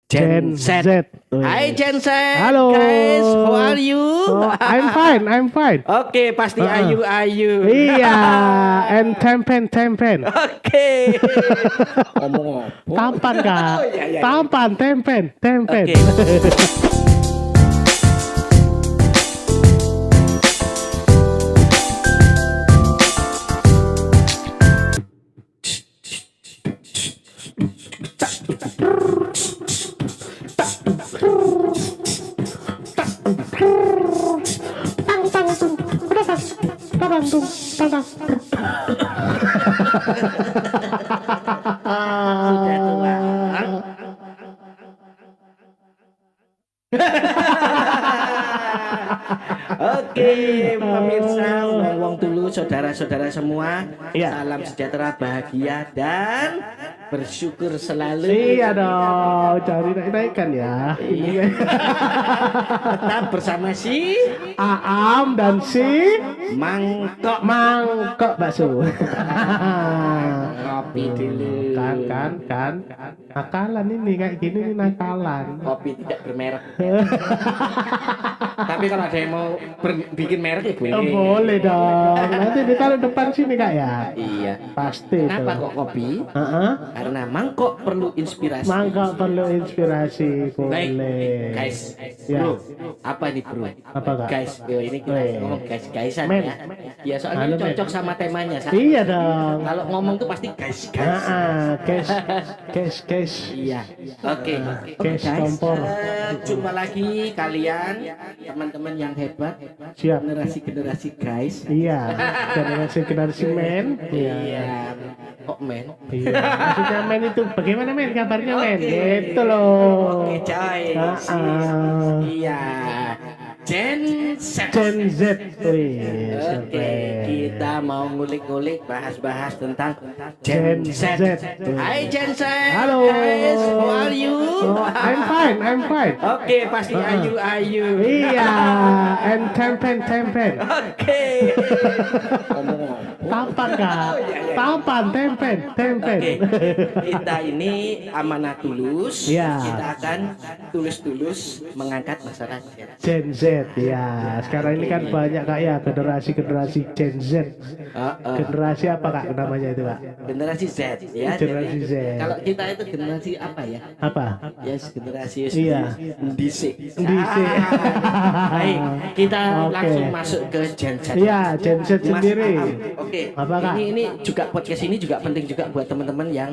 Gen Z. Hai Gen Z. Halo. Guys, how are you? Oh, I'm fine. Oke, pasti ayu. Iya, and tempen. Oke. Ngomong apa? Tampan Kak. Oh, iya. Tampan, tempen. Oke. Sudah tua. Oke, pemirsa, wong dulu saudara-saudara semua, Iya. salam sejahtera, bahagia dan bersyukur selalu. Iya dong, cari naik-naikan ya. Ini kan. Tetap bersama si Aam dan si Mangkok. Mangkok bakso. Kopi dulu. Kan. Nakalan ini kayak gini nih nakalan. Kopi tidak bermerek. Tapi kalau ada yang mau bikin merek ya boleh. Oh, boleh dong. Nanti ditaruh depan sini Kak ya. Iya. Pasti. Kenapa tuh. kok kopi? Heeh. Karena mangkok perlu inspirasi. Mangkok perlu inspirasi. Baik, Boleh. guys. Ya. Bro, apa nih bro? Apa, Kak? Guys, yo ini kita Weh. ngomong guys-guysan Men. ya. Ya soalnya Halo, Men. cocok sama temanya. Iya dong. Kalau ngomong tuh pasti guys. Cash. Iya. Oke. Guys, Guys, kompor. jumpa lagi kalian teman-teman yang hebat. Siap. Generasi guys. Iya. Generasi men. Iya. Kok men? Iya. Maksudnya men itu bagaimana men? Kabarnya men? Gitu loh. Oke, coy. Iya. Gen Z. Gen Z. Wih, Oke, kita mau ngulik-ngulik bahas-bahas tentang Gen Gen Z. Z. Hai Gen Z. Halo. Guys, how are you? Oh, I'm fine. Oke, pasti ayu. Iya, and tempen. Oke. Ngomong apa? Tampan Kak. Tampan, tempen. Oke, kita ini amanah tulus. Iya. Kita akan tulus-tulus mengangkat masalah Gen Z ya. Sekarang ini kan banyak Kak ya generasi Gen Z. Generasi apa Kak namanya itu Kak? Generasi Z ya. Generasi Jadi, Z. Kalau kita itu generasi apa ya? Apa? Yes, generasi Iya. Ndisik. Ndisik. Baik, kita Oke. langsung masuk ke Gen Z. Iya, Gen Z Mas sendiri. Aam. Oke. Apa, Kak? Ini juga podcast ini juga penting juga buat teman-teman yang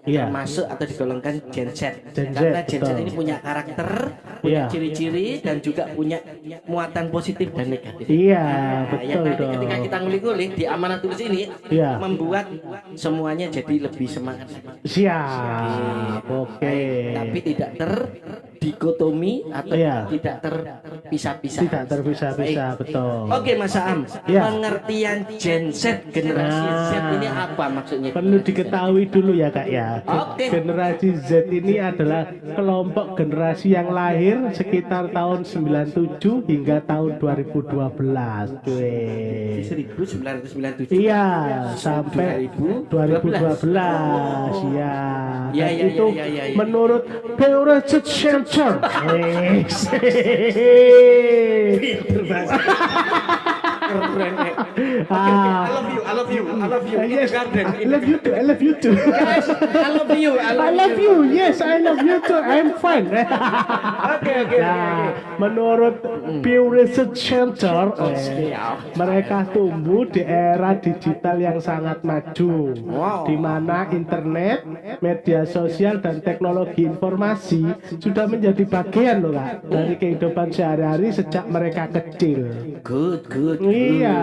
Iya. masuk atau digolongkan Gen Z. Gen Z, Karena Gen Z betul. ini punya karakter, punya Iya. ciri-ciri dan juga punya muatan positif dan negatif. Iya, Nah, betul yang nanti dong. ketika kita ngulik-ngulik di amanah tulis ini Iya. membuat semuanya jadi lebih semangat. Siap. Oke. Tapi tidak terdikotomi atau Iya. tidak terpisah-pisah. Tidak terpisah-pisah, Baik. betul. Oke Mas Aam, Iya. pengertian Gen Z, generasi Nah. Z ini apa maksudnya? Perlu diketahui dulu ya Kak ya. Oke. Generasi Z ini adalah kelompok generasi yang lahir sekitar tahun 97 hingga tahun 2012. Cuy. 1997. Iya, sampai 2012. Iya. Iya, Dan iya, itu iya, iya, iya. menurut Pew Research Center. Keren. Ah. I love you. Yes, Garden. I love you too. I love you too. Guys, I love you. I love you. Yes, I love you too. I'm fine. Oke. Nah, menurut Pew Research Center, Siap. mereka tumbuh di era digital yang sangat maju, Wow. di mana internet, media sosial dan teknologi informasi sudah menjadi bagian loh Kak dari kehidupan sehari-hari sejak mereka kecil. Good. Iya,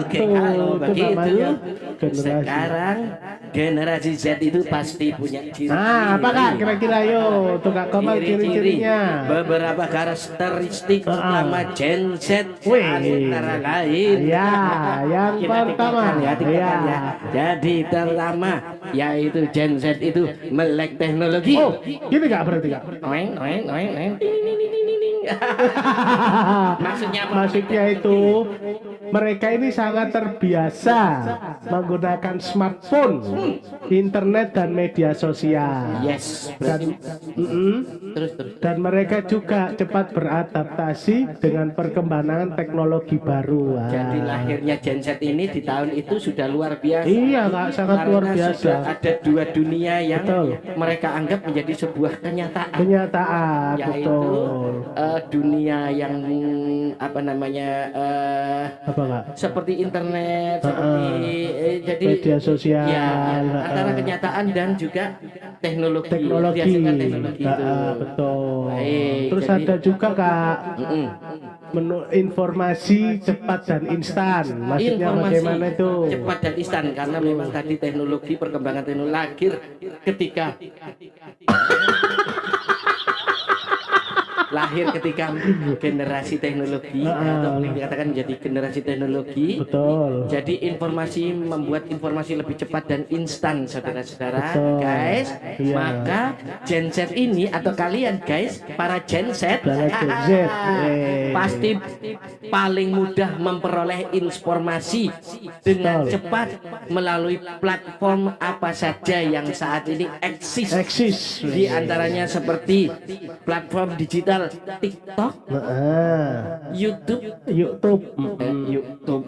Oke, itu kalau begitu namanya generasi. sekarang generasi Z itu pasti punya ciri. Nah, apa Kak kira-kira yo, tuh Kak Komal ciri-cirinya. Beberapa karakteristik utama Gen Z Wih. antara lain. Ya, yang Kita pertama, tingkatkan ya. Jadi pertama yaitu Gen Z itu melek teknologi. Oh, gini Kak berarti Kak. Noeng. Ting. Maksudnya apa? Maksudnya itu mereka ini sangat terbiasa menggunakan smartphone, internet dan media sosial. Yes. Dan, Terus. dan mereka juga cepat beradaptasi dengan perkembangan teknologi baru. Wah. Jadi lahirnya Gen Z ini di tahun itu sudah luar biasa. Iya kak, sangat Karena luar biasa. sudah ada dua dunia yang Betul. mereka anggap menjadi sebuah kenyataan. Kenyataan, Yaitu betul. dunia yang apa namanya Apa kak? seperti internet, seperti jadi Media sosial. ya, antara kenyataan dan juga teknologi. Teknologi. Dihasilkan teknologi itu. Betul. Baik, Terus jadi- ada juga kak Mm-mm. menu informasi cepat dan instan. Maksudnya bagaimana itu? cepat dan instan karena memang tadi teknologi perkembangan teknologi lahir ketika generasi teknologi atau boleh dikatakan menjadi generasi teknologi. Betul. Jadi informasi membuat informasi lebih cepat dan instan, saudara-saudara, Betul. guys. Iya. Maka Gen Z ini atau kalian, guys, para Gen Z, Para Gen Z, pasti paling mudah memperoleh informasi dengan Betul. cepat melalui platform apa saja yang saat ini eksis. Eksis. Di antaranya seperti platform digital TikTok, YouTube, YouTube. YouTube,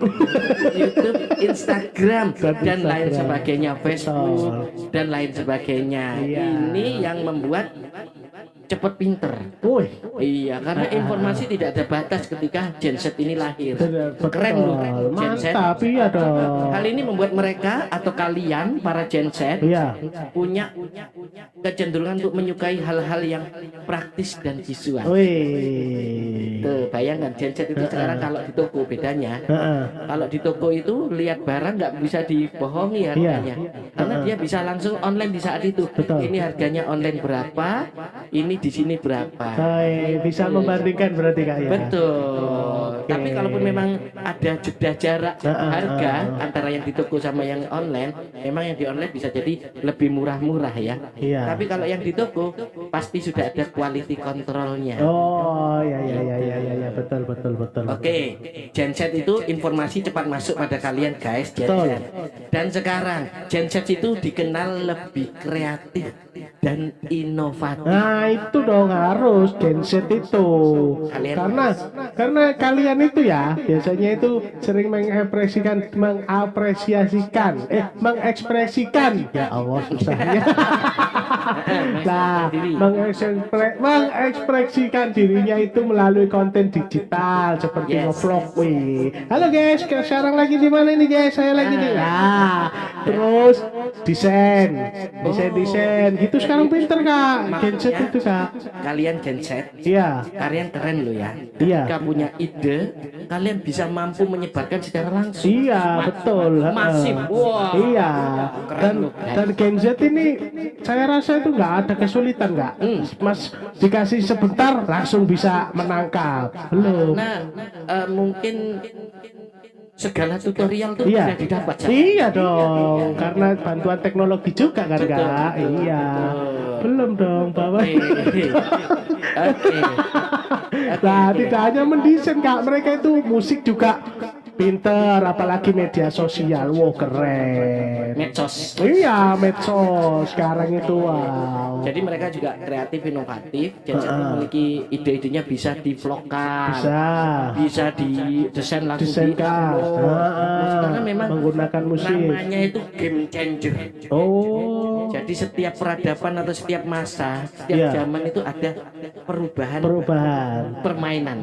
YouTube, Instagram, dan lain Instagram. sebagainya, Facebook Betul. dan lain sebagainya. Iya. Ini yang membuat cepat pinter. Wih. Iya, karena informasi tidak ada batas ketika Gen Z ini lahir. Betul. Keren loh, Gen Z. Mantap, iya dong. Hal ini membuat mereka atau kalian para Gen Z Iya. punya kecenderungan untuk menyukai hal-hal yang praktis dan visual. Wih. Tuh, bayangkan Gen Z itu sekarang kalau di toko bedanya. Kalau di toko itu lihat barang nggak bisa dibohongi harganya, karena dia bisa langsung online di saat itu. Betul. Ini harganya online berapa, ini di sini berapa. Bisa membandingkan berarti kak ya. Betul. Tapi kalaupun memang ada jeda jarak harga antara yang di toko sama yang online, memang yang di online bisa jadi lebih murah-murah ya. Iya. Tapi kalau yang di toko pasti sudah ada quality controlnya. Oh ya betul. Oke, Gen Z itu informasi cepat masuk pada kalian guys, Gen Betul. Z. Dan sekarang Gen Z itu dikenal lebih kreatif dan inovatif. Nah itu dong harus Gen Z itu. Karena kalian itu ya biasanya itu sering mengekspresikan ya Allah susahnya. Nah mengekspresikan dirinya itu melalui konten digital seperti ngevlog. Wih, halo guys, sekarang lagi di mana ini guys? Saya lagi di terus desain gitu sekarang pinter kak. Gen Z itu kak. Kalian Gen Z, Iya. kalian keren loh ya. Iya. Ketika punya ide, kalian bisa mampu menyebarkan secara langsung. Iya betul. Masif. Wah. Iya. Keren loh, guys. Dan Gen Z ini saya rasa itu nggak ada kesulitan nggak. Mas dikasih sebentar langsung bisa menangkap. Belum. Nah, mungkin segala tutorial tuh Iya. bisa didapat. Iya dong. Karena bantuan teknologi juga kan Betul, kak. betul, Iya. betul. Belum dong bapak. Oke. Nah, tidak hanya mendesain kak, mereka itu musik juga pinter, apalagi media sosial. Wow, keren. Medsos. Iya, medsos sekarang itu wow. Jadi mereka juga kreatif, inovatif. Jadi memiliki ide-idenya bisa divlogkan, bisa didesain langsung Desainkan. karena memang Menggunakan musik. namanya itu game changer. Oh, Jadi setiap peradaban atau setiap masa, setiap Iya. zaman itu ada perubahan permainan.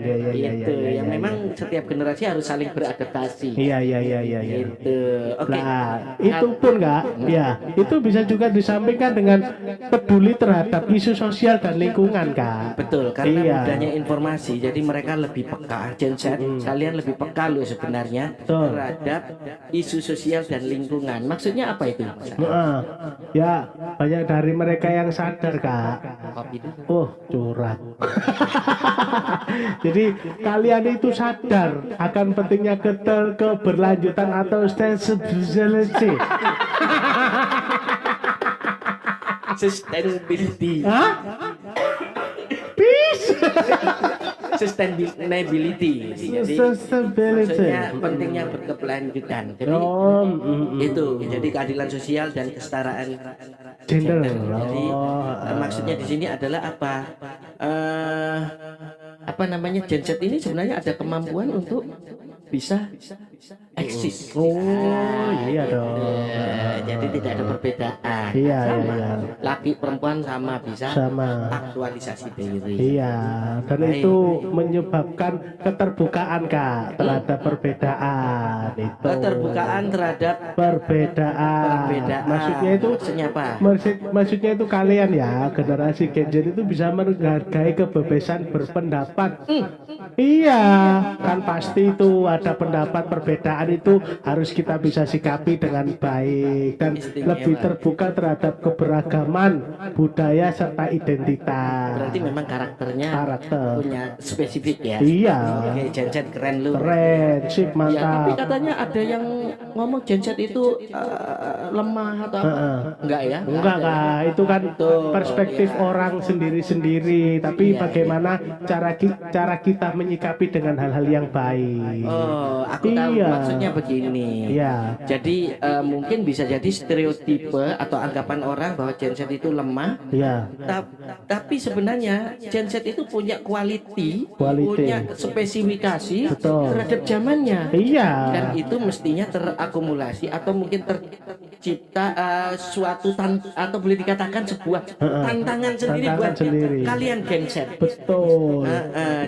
ya. Itu yang memang setiap generasi harus saling beradaptasi. Iya. Gitu. Oke. Nah, itu pun nggak, ya, itu bisa juga disampaikan dengan peduli terhadap isu sosial dan lingkungan, kak. Betul, karena Iya. mudahnya informasi, jadi mereka lebih peka. Gen Z, kalian lebih peka loh sebenarnya Betul. terhadap isu sosial dan lingkungan. Maksudnya apa itu? Ya, banyak dari mereka yang sadar, kak. Kopi itu. Oh, curang. Jadi kalian itu sadar akan pentingnya keberlanjutan atau sustainability. Sustainability. Hah? Peace. Sustainability. Jadi Sustainability. maksudnya pentingnya berkelanjutan. Jadi itu jadi keadilan sosial dan kesetaraan Gender. Jadi maksudnya di sini adalah apa namanya, Gen Z ini sebenarnya ada kemampuan untuk bisa eksis. Oh iya dong. Jadi tidak ada perbedaan. Iya, Sama. iya. Laki perempuan sama bisa Sama. aktualisasi diri. Iya, dan itu menyebabkan keterbukaan Kak terhadap perbedaan itu. Keterbukaan terhadap Perbedaan. Maksudnya itu maksudnya apa? Maksudnya itu kalian ya generasi Gen Z itu bisa menghargai kebebasan berpendapat. Iya, kan pasti itu ada pendapat perbedaan itu harus kita bisa sikapi dengan baik dan Istimewa. lebih terbuka terhadap keberagaman budaya serta identitas. Berarti memang karakternya punya spesifik ya. Iya. Oke, Gen Z keren lu. Keren, sip, Ya, tapi mantap. katanya ada yang ngomong Gen Z itu lemah atau apa? Enggak ya? Enggak Kak, itu kan Tuh, perspektif iya. orang sendiri-sendiri. Tapi Iya, bagaimana cara kita menyikapi dengan hal-hal yang baik. Oh, aku tahu Iya. maksudnya begini. Iya. Jadi mungkin bisa jadi stereotipe atau anggapan orang bahwa Gen Z itu lemah. Iya. Tapi sebenarnya Gen Z itu punya quality. Quality. Punya spesifikasi Betul. terhadap zamannya. Iya. Dan itu mestinya terakumulasi atau mungkin tercipta suatu atau boleh dikatakan sebuah tantangan sendiri Tantangan buat sendiri. kalian Gen Z. Betul.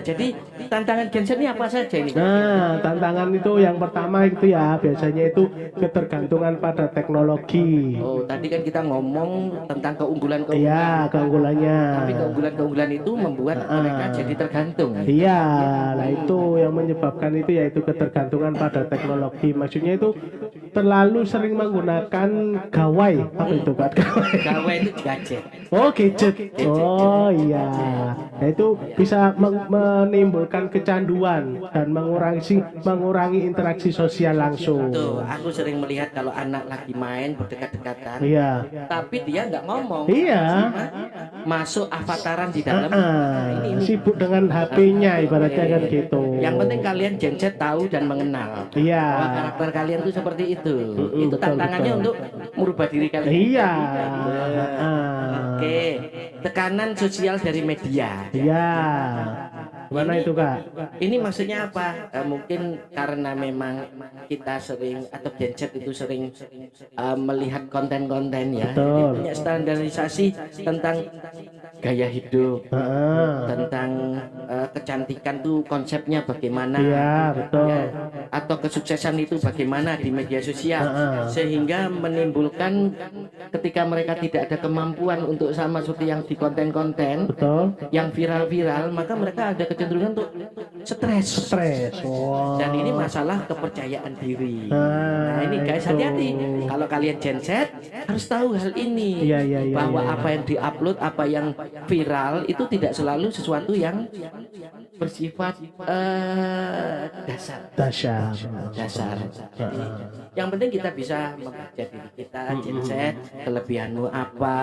Jadi tantangan Gen Z ini apa saja ini? Nah, tantangan itu yang pertama itu ya biasanya itu ketergantungan pada teknologi. Oh, tadi kan kita ngomong tentang keunggulan-keunggulan. Iya, keunggulannya. Tapi keunggulan-keunggulan itu membuat mereka jadi tergantung. Iya, nah itu yang menyebabkan itu yaitu ketergantungan pada teknologi. Maksudnya itu terlalu sering menggunakan gawai. Apa itu Kak? Gawai. Gawe itu gadget. Oh, gadget. Oh iya. Nah itu bisa menimbulkan kecanduan dan mengurangi interaksi sosial langsung. Tuh, aku sering melihat kalau anak lagi main berdekat-dekatan, Iya. tapi dia nggak ngomong. Iya. Masuk avataran di dalam. Ini. Sibuk dengan HP-nya ibaratnya kan gitu. Yang penting kalian Gen Z tahu dan mengenal. Iya. Bahwa karakter kalian itu seperti itu. Itu betul, tantangannya betul. untuk merubah diri kalian. Iya. Oke, tekanan sosial dari media. Iya. Gimana itu Kak? Ini maksudnya apa? Mungkin karena memang kita sering atau Gen Z itu sering melihat konten-konten ya. Betul. Jadi punya standarisasi tentang gaya hidup, tentang kecantikan tuh konsepnya bagaimana. Iya, betul. Ya, atau kesuksesan itu bagaimana di media sosial, sehingga menimbulkan ketika mereka tidak ada kemampuan untuk sama seperti yang di konten-konten Betul. yang viral-viral, maka mereka ada kecenderungan untuk stres. Wow. Dan ini masalah kepercayaan diri. Nah, Nah ini guys, itu. hati-hati. Kalau kalian Gen Z harus tahu hal ini. Iya, iya, iya, bahwa iya. apa yang diupload, apa yang viral itu tidak selalu sesuatu yang bersifat dasar. Dasar. Jadi, yang penting kita bisa membaca diri kita, Gen Z, kelebihanmu apa,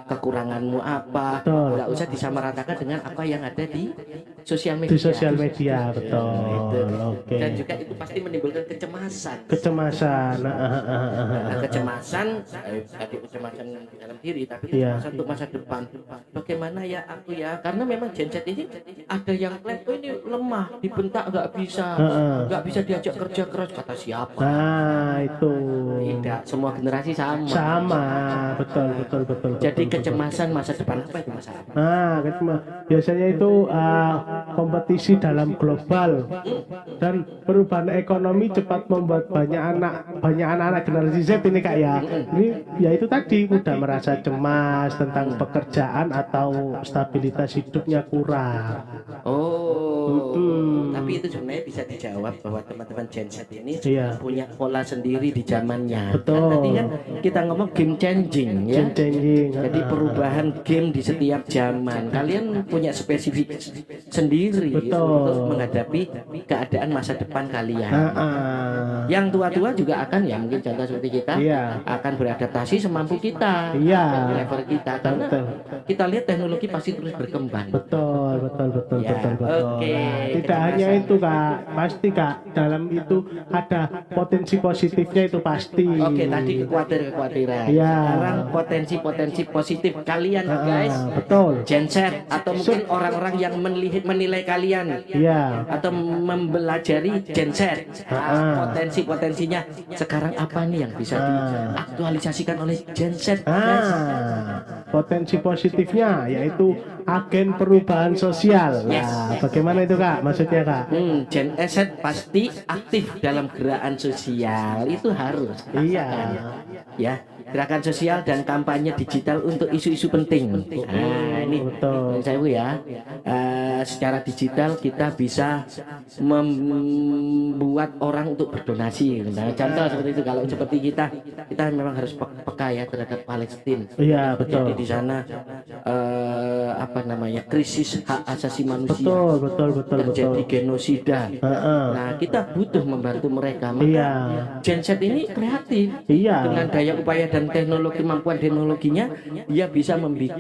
kekuranganmu apa. Betul. Nggak usah disamaratakan dengan apa yang ada di sosial media. Di sosial media, betul. Itu. Oke. Dan juga itu pasti menimbulkan kecemasan. Kecemasan. Nah, kecemasan, tadi kecemasan di dalam diri, tapi Iya. kecemasan untuk masa depan. Bagaimana ya aku ya? Karena memang Gen Z ini ada yang klaim, oh ini lemah, dibentak nggak bisa diajak kerja keras, kata siapa? Nah, itu. Tidak, semua generasi sama. Sama, betul. Jadi betul. kecemasan masa depan apa itu masalah? Nah, biasanya itu kompetisi dalam global dan perubahan ekonomi cepat membuat banyak anak-anak generasi Z ini Kak ya. Ini ya itu tadi mudah merasa cemas tentang pekerjaan atau stabilitas hidupnya kurang. Tapi itu sebenarnya bisa dijawab bahwa teman-teman Gen Z ini Iya. punya pola sendiri di zamannya. Betul. Kan tadi kan kita ngomong game changing ya. Game changing. Jadi perubahan game di setiap zaman. Kalian punya spesifik sendiri sendiri Betul. untuk menghadapi keadaan masa depan kalian. Yang tua-tua juga akan ya mungkin contoh seperti kita Iya. akan beradaptasi semampu kita, Iya. dengan level kita karena Betul. kita lihat teknologi pasti terus berkembang. Betul. Ya, Betul. oke. Nah, tidak Terima hanya kasih. itu kak, pasti kak dalam itu ada potensi positifnya itu pasti. Oke, tadi kekhawatiran. Iya. Sekarang potensi-potensi positif kalian guys. Betul. Gen Z atau mungkin orang-orang yang menilai kalian Iya. atau mempelajari Gen Z. Potensi-potensinya sekarang apa nih yang bisa diaktualisasikan oleh Gen Z? Guys? Potensi positifnya yaitu agen perubahan sosial. Yes. Nah, bagaimana itu kak? Maksudnya kak? Gen Z pasti aktif dalam gerakan sosial, itu harus. Iya. Ya, gerakan sosial dan kampanye digital untuk isu-isu penting. Nah, ini Betul. saya ya. Secara digital kita bisa membuat orang untuk berdonasi. Nah, contoh seperti itu. Kalau seperti kita memang harus peka ya terhadap Palestina. Iya betul. Jadi di sana apa namanya krisis hak asasi manusia. Betul. Terjadi genosida. Nah, kita butuh membantu mereka. Maka Iya. Gen Z ini kreatif. Iya. Dengan daya upaya dan kemampuan teknologinya, dia bisa membuat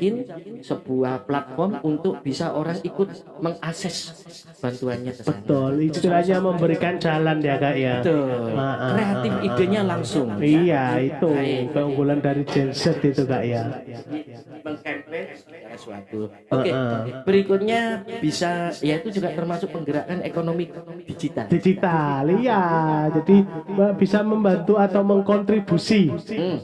sebuah platform untuk bisa orang ikut mengakses bantuannya ke sana. Betul. Istilahnya memberikan jalan ya kak ya. Betul. Kreatif idenya langsung. Iya itu Baik. keunggulan dari Gen Z itu kak ya. Mengkampanye segala sesuatu. Oke, berikutnya bisa yaitu juga termasuk penggerakan ekonomi digital. Digital, iya. Jadi bisa membantu atau mengkontribusi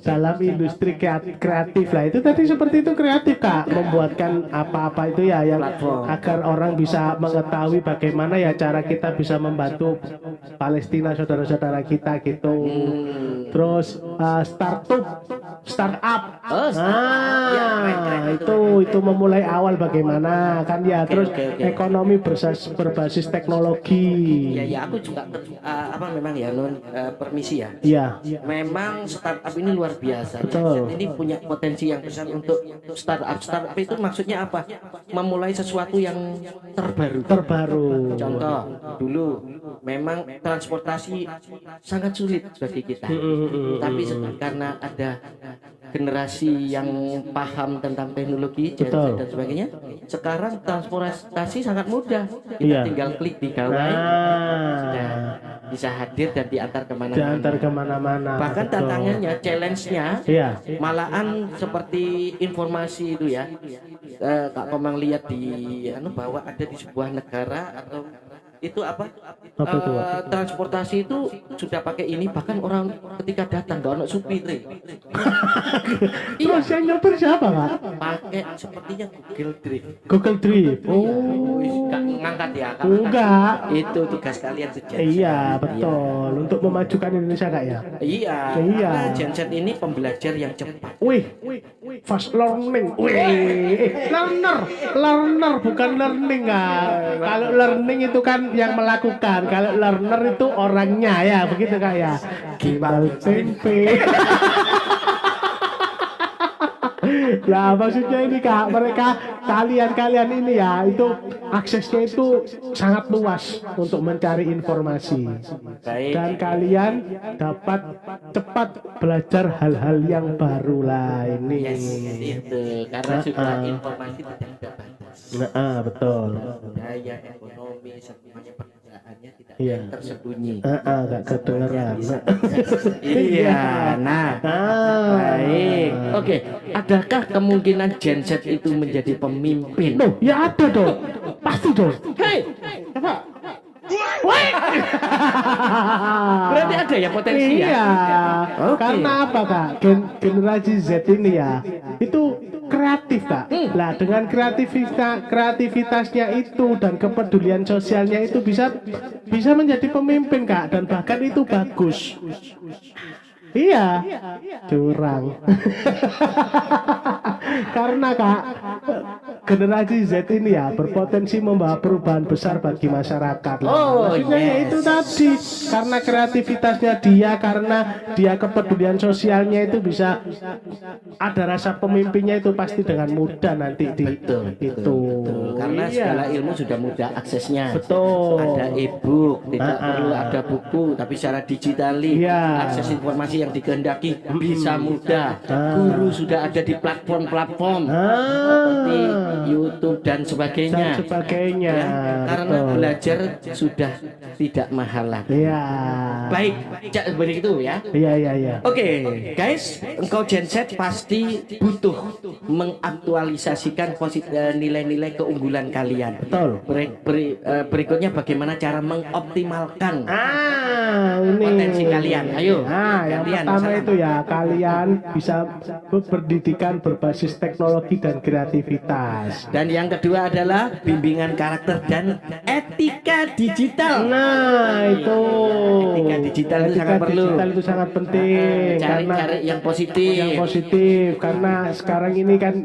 dalam industri kreatif lah. Itu tadi seperti itu kreatif kak, membuatkan apa-apa itu ya yang Platform. agar orang bisa mengetahui bagaimana ya cara kita bisa membantu Palestina saudara-saudara kita gitu. Terus startup. Ya, keren. Itu memulai awal bagaimana kan ya. Terus oke. ekonomi berbasis teknologi. Ya, aku juga memang ya permisi ya. Iya. Memang startup ini luar biasa. Betul. Ini punya potensi yang besar untuk startup. Startup itu maksudnya apa? Memulai sesuatu yang terbaru. Contoh, dulu memang transportasi sangat sulit bagi kita. Tapi karena ada generasi yang paham tentang teknologi Gen Z Betul. dan sebagainya, sekarang transportasi sangat mudah. Kita Iya. tinggal klik di gawai, sudah bisa hadir dan diantar kemana-mana. Diantar kemana-mana. Bahkan betul. tantangannya, challenge-nya, Iya. malahan seperti informasi itu ya. Kak Komang lihat di bahwa ada di sebuah negara atau itu apa? Apa itu? Transportasi itu sudah pakai ini, bahkan orang ketika datang nggak ono supir. Terus yang nyopir siapa kak? Pakai sepertinya Google Drive. Google Drive. Nggak ngangkat ya? Kak, Enggak. Itu tugas kalian sejak. Iya betul. Untuk memajukan Indonesia kak ya. Iya. Iya. Karena Gen Z ini pembelajar yang cepat. Wih, fast learning. Learner bukan learning kak. Kalau learning itu kan yang melakukan. Kalau learner itu orangnya ya, begitu kak ya. Gimbal tempe. Nah maksudnya ini kak, kalian ini ya itu aksesnya itu sangat luas untuk mencari informasi. Baik. Dan kalian dapat cepat belajar hal-hal yang baru lah ini. Yes, itu karena sudah informasi tidak ada batas. Betul. Budaya, ekonomi, semuanya pekerjaannya tidak Iya. tersembunyi. Gak kedengeran. Iya, nah, baik. Oke, adakah kemungkinan Gen Z itu menjadi pemimpin? Loh, ya ada dong. Pasti dong. Hei, apa? Berarti ada ya potensi ya? Iya. Oke. Karena apa kak? Generasi Z ini ya, itu kreatif kak. Lah dengan kreativitasnya itu dan kepedulian sosialnya itu bisa menjadi pemimpin kak, dan bahkan itu bagus. Iya, curang. Karena kak, generasi Z ini ya berpotensi membawa perubahan besar bagi masyarakat. Oh, Maksudnya ya yes. itu tadi, karena kreativitasnya dia, karena dia kepedulian sosialnya itu bisa ada rasa pemimpinnya itu pasti dengan mudah nanti di Betul, itu. Karena Iya. segala ilmu sudah mudah aksesnya. Betul. Ada e-book, tidak Ah, perlu ada buku, tapi secara digitali. Iya. Akses informasi yang dikehendaki bisa mudah. Guru sudah ada di platform-platform seperti YouTube dan sebagainya. Dan sebagainya. Ya, karena Betul. belajar sudah tidak mahal lagi. Iya. Baik, Cak, begitu ya. Iya, iya, iya. Oke, guys, engkau Gen Z pasti butuh mengaktualisasikan nilai-nilai keunggulan kalian. Betul. Berikutnya bagaimana cara mengoptimalkan Ini potensi kalian. Ayo, yang gantian, pertama salam. itu ya kalian bisa berpendidikan berbasis teknologi dan kreativitas. Dan yang kedua adalah bimbingan karakter dan etika digital. Nah, itu Etika digital itu Etika sangat perlu. digital itu sangat penting karena Cari yang positif. yang positif, karena sekarang ini kan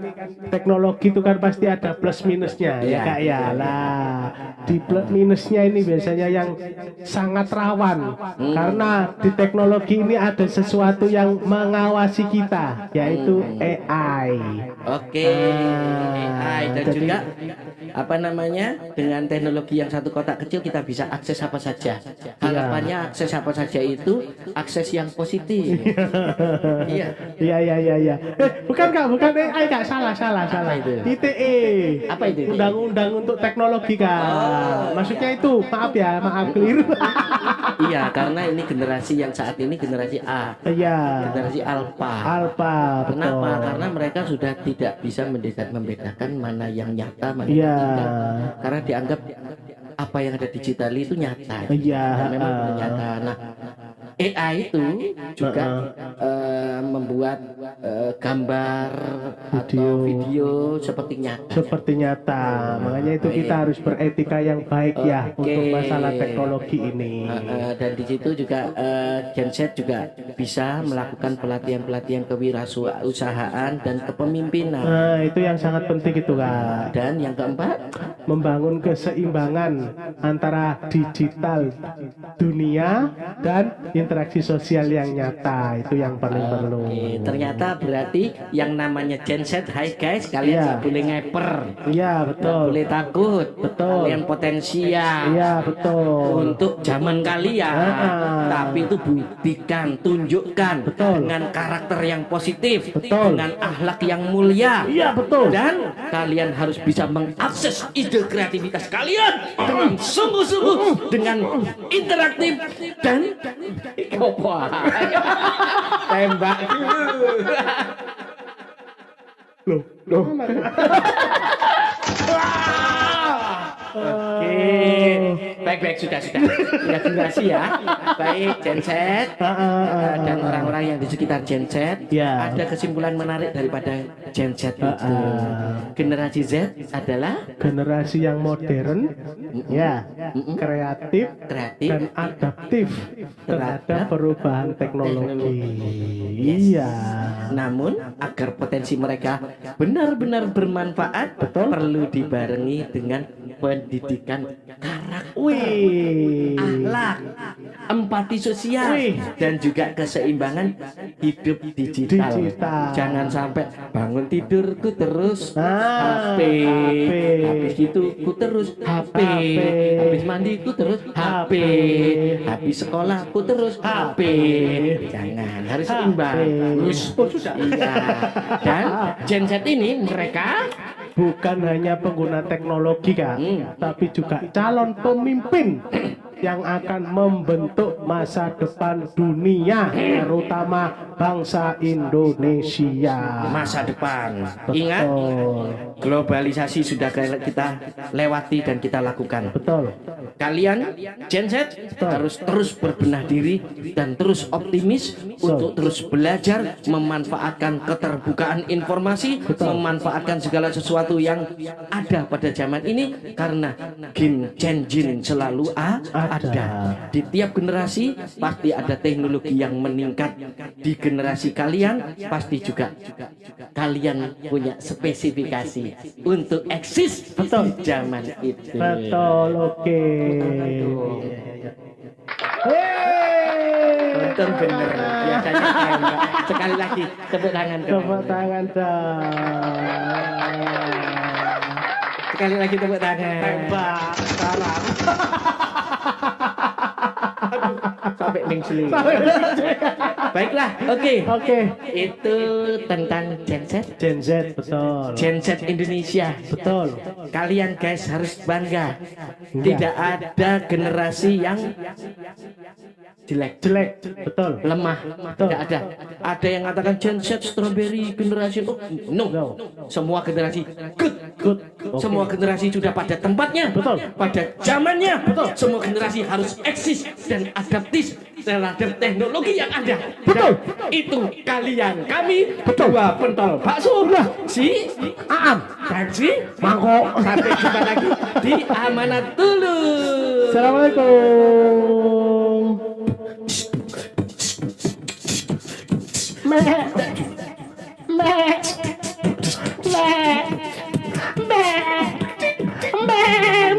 teknologi itu kan pasti ada plus minusnya ya Iya. Kak ya lah. Di plus minusnya ini biasanya yang sangat rawan karena di teknologi ini ada sesuatu yang mengawasi kita, yaitu AI. Oke, AI dan jadi- juga apa namanya, dengan teknologi yang satu kotak kecil kita bisa akses apa saja. Harapannya akses apa saja itu akses yang positif. Iya. Iya. Bukan Kak, bukan AI Kak, salah. itu? ITE. Apa itu? Undang-undang untuk teknologi Kak. Maksudnya itu, maaf keliru. Iya, karena ini generasi yang saat ini generasi A, Iya. generasi alpha. Alpha, Kenapa? betul. Karena mereka sudah tidak bisa membedakan mana yang nyata, mana Iya. yang tidak. Karena dianggap apa yang ada digital itu nyata. Iya. Dan memang benar nyata. Nah, AI itu juga membuat gambar atau video seperti nyata. Seperti nyata. Makanya itu kita harus beretika yang baik ya Oke. untuk masalah teknologi ini. Dan di situ juga Gen Z juga bisa melakukan pelatihan-pelatihan kewirausahaan dan kepemimpinan. Nah, itu yang sangat penting itu Kak. Dan yang keempat, Membangun keseimbangan antara digital dunia dan interaksi sosial yang nyata, itu yang paling perlu. ternyata berarti yang namanya Gen Z, hai guys, kalian Iya. nggak boleh ngeper, Iya nggak betul. boleh takut, Betul. kalian potensial Iya betul. untuk zaman kalian, tapi itu buktikan, tunjukkan Betul. dengan karakter yang positif, Betul. dengan akhlak yang mulia. Iya betul. Dan kalian harus bisa mengakses ide kreativitas kalian dengan sungguh-sungguh, dengan interaktif dan tembak. Loh. Oke, baik sudah generasi ya. Baik Gen Z dan orang-orang yang di sekitar Gen Z. Ya. Ada kesimpulan menarik daripada Gen Z itu. Generasi Z adalah Generasi yang modern, ya, kreatif kreatif, dan adaptif terhadap perubahan teknologi. Iya. namun agar potensi mereka benar-benar bermanfaat, perlu dibarengi dengan pendidikan karakter, Wih. akhlak, empati sosial, Wih. dan juga keseimbangan hidup digital. Jangan sampai bangun tidurku terus HP, habis itu ku terus HP, habis mandiku terus HP, habis sekolahku terus HP. Jangan, harus seimbang. Iya. Dan Gen Z ini mereka Bukan hanya pengguna teknologi Kak, tapi juga calon pemimpin yang akan membentuk masa depan dunia, terutama bangsa Indonesia. masa depan. Ingat, globalisasi sudah kita lewati dan kita lakukan. Betul. Kalian Gen Z harus terus berbenah diri dan terus optimis untuk terus belajar, memanfaatkan keterbukaan informasi, memanfaatkan segala sesuatu yang ada pada zaman ini, karena game changing selalu ada. Di tiap generasi pasti ada teknologi yang meningkat. Di generasi kalian pasti juga kalian punya spesifikasi untuk eksis Betul. di zaman itu. Betul, oke. Untung bener, biasanya enggak. Sekali lagi tepuk tangan. Tepuk tangan dong. Sekali lagi tepuk tangan. Tembak sekarang. Sampai ningsli. Baiklah, oke. Oke. Itu tentang genset. Gen Z, betul. Genset Indonesia. Betul. Kalian guys harus bangga. Tidak ada generasi yang jelek, Jelek, betul. lemah. Betul. Tidak ada. Ada yang mengatakan genset strawberry generasi. Oh, no. Semua generasi good. Good. Semua generasi sudah pada tempatnya. Betul. Pada zamannya. Betul. Semua generasi harus eksis dan adaptif terhadap teknologi yang ada. Betul. Dan itu kalian, kami, dua pentol bakso, si Aam, dan si mangkok. Sampai jumpa lagi di Amanat dulu. Assalamualaikum. Meh. Meh. Meh. Meh. Meh.